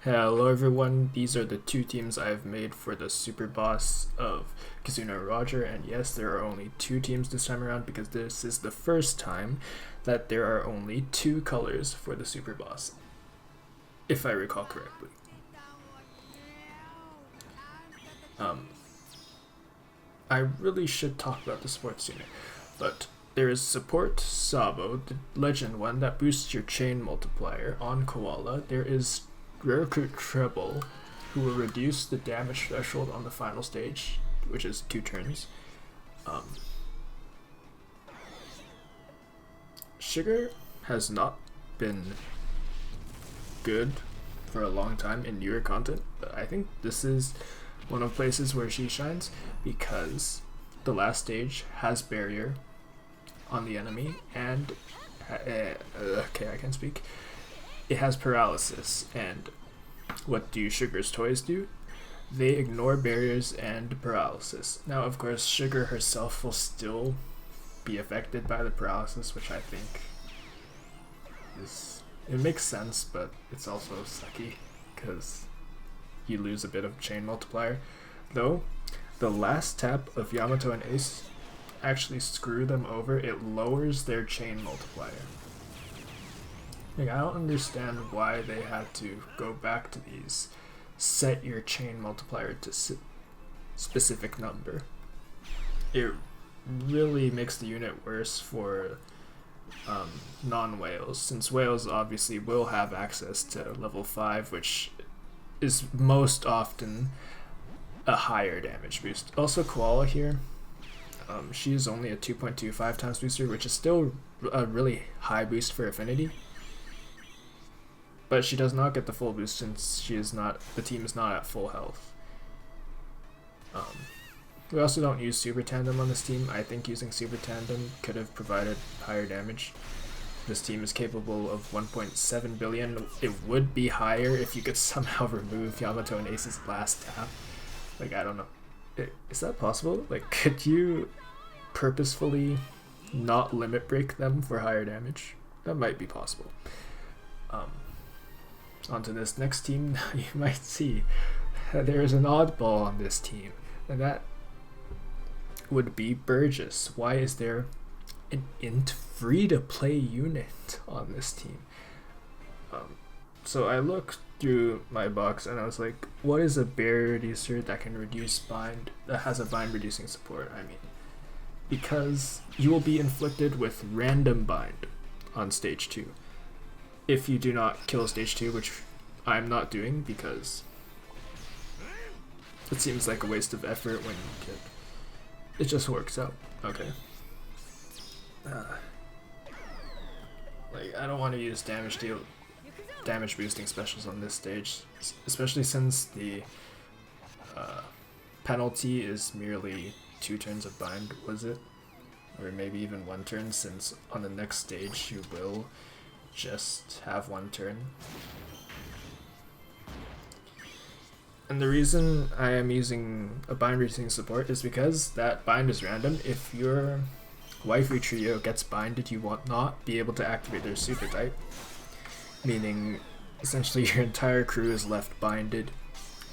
Hello everyone, these are the two teams I've made for the Super Boss of Kizuna and Roger, and yes, there are only two teams this time around because this is the first time that there are only two colors for the Super Boss, if I recall correctly. I really should talk about the support sooner, but there is support Sabo, the legend one that boosts your chain multiplier on Koala. There is Rare Recruit Treble, who will reduce the damage threshold on the final stage, which is 2 turns. Sugar has not been good for a long time in newer content, but I think this is one of the places where she shines because the last stage has barrier on the enemy and okay, I can speak. It has paralysis, and what do Sugar's toys do? They ignore barriers and paralysis. Now, of course, Sugar herself will still be affected by the paralysis, which I think it makes sense, but it's also sucky because you lose a bit of chain multiplier. Though, the last tap of Yamato and Ace actually screw them over. It lowers their chain multiplier. Like, I don't understand why they had to go back to these. Set your chain multiplier to specific number. It really makes the unit worse for non-whales, since whales obviously will have access to level 5, which is most often a higher damage boost. Also, Koala here, she is only a 2.25 times booster, which is still a really high boost for affinity. But she does not get the full boost since the team is not at full health. We also don't use Super Tandem on this team. I think using Super Tandem could have provided higher damage. This team is capable of 1.7 billion. It would be higher if you could somehow remove Yamato and Ace's last tap. Like, I don't know. Is that possible? Like, could you purposefully not limit break them for higher damage? That might be possible. Onto this next team, you might see there is an oddball on this team, and that would be Burgess. Why is there an int free-to-play unit on this team? So I looked through my box and I was like, what is a barrier reducer that can reduce bind, that has a bind reducing support? I mean, because you will be inflicted with random bind on stage 2. If you do not kill stage 2, which I'm not doing because it seems like a waste of effort when you could. It just works out. Okay. Like, I don't want to use damage boosting specials on this stage, especially since the penalty is merely 2 turns of bind, was it? Or maybe even 1 turn, since on the next stage you will just have 1 turn. And the reason I am using a bind reducing support is because that bind is random. If your waifu trio gets binded, you will not be able to activate their super type, meaning essentially your entire crew is left binded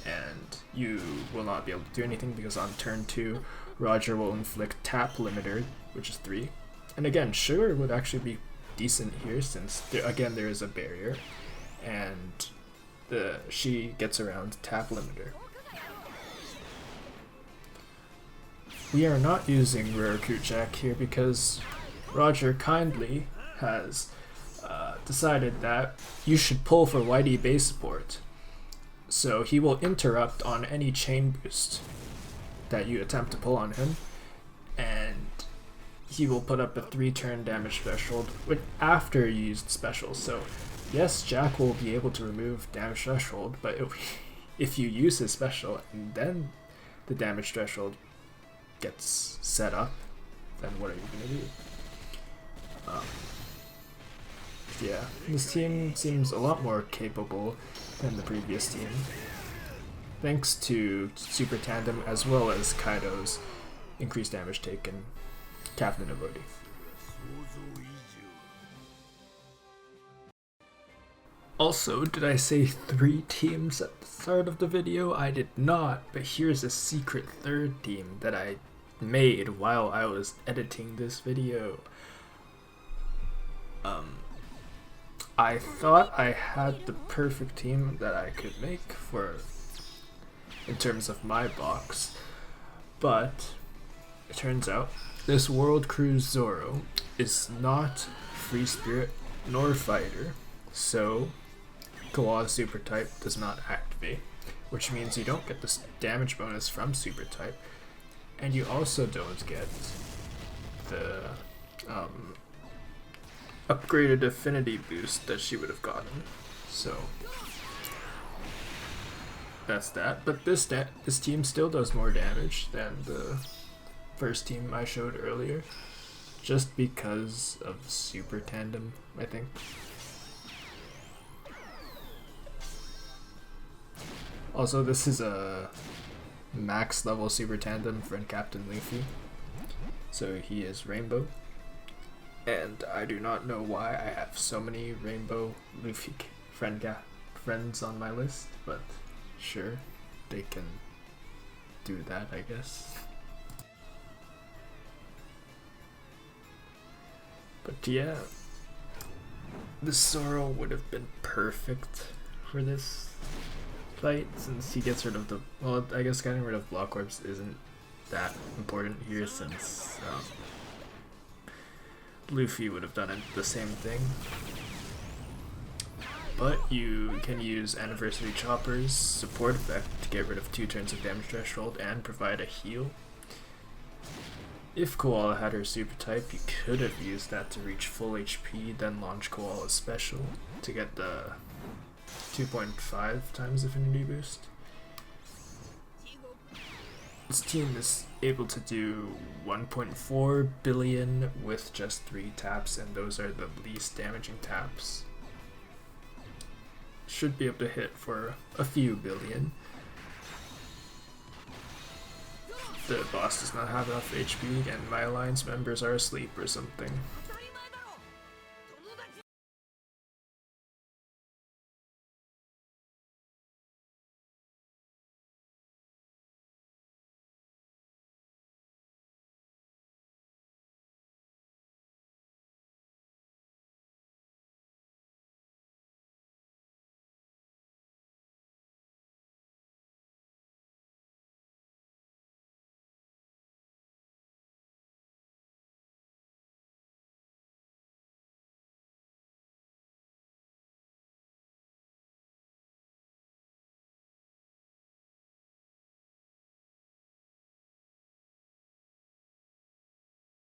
and you will not be able to do anything because on turn 2 Roger will inflict tap limiter, which is 3. And again, Sugar would actually be decent here since there is a barrier and she gets around tap limiter. We are not using Rare Recruit Jack here because Roger kindly has decided that you should pull for WHITEY base support, so he will interrupt on any chain boost that you attempt to pull on him, and he will put up a 3-turn damage threshold after you used special. So yes, Jack will be able to remove damage threshold, but if you use his special and then the damage threshold gets set up, then what are you going to do? Yeah, this team seems a lot more capable than the previous team, thanks to Super Tandem as well as Kaido's increased damage taken Captain ability. Also, did I say 3 teams at the start of the video? I did not, but here's a secret third team that I made while I was editing this video. I thought I had the perfect team that I could make for in terms of my box, but it turns out this World Cruise Zoro is not Free Spirit nor Fighter, so Koala Super Type does not activate, which means you don't get this damage bonus from Super Type, and you also don't get the upgraded affinity boost that she would have gotten. So that's that. But this team still does more damage than the first team I showed earlier, just because of Super Tandem, I think. Also, this is a max level Super Tandem friend Captain Luffy, so he is Rainbow. And I do not know why I have so many Rainbow Luffy friends on my list, but sure, they can do that, I guess. But yeah, this Zoro would have been perfect for this fight, since he gets rid of the, well, I guess getting rid of Block Orbs isn't that important here, since Luffy would have done it the same thing. But you can use Anniversary Chopper's support effect to get rid of 2 turns of damage threshold and provide a heal. If Koala had her Super Type, you could have used that to reach full HP, then launch Koala's special to get the 2.5 times affinity boost. This team is able to do 1.4 billion with just 3 taps, and those are the least damaging taps. Should be able to hit for a few billion. The boss does not have enough HP and my alliance members are asleep or something.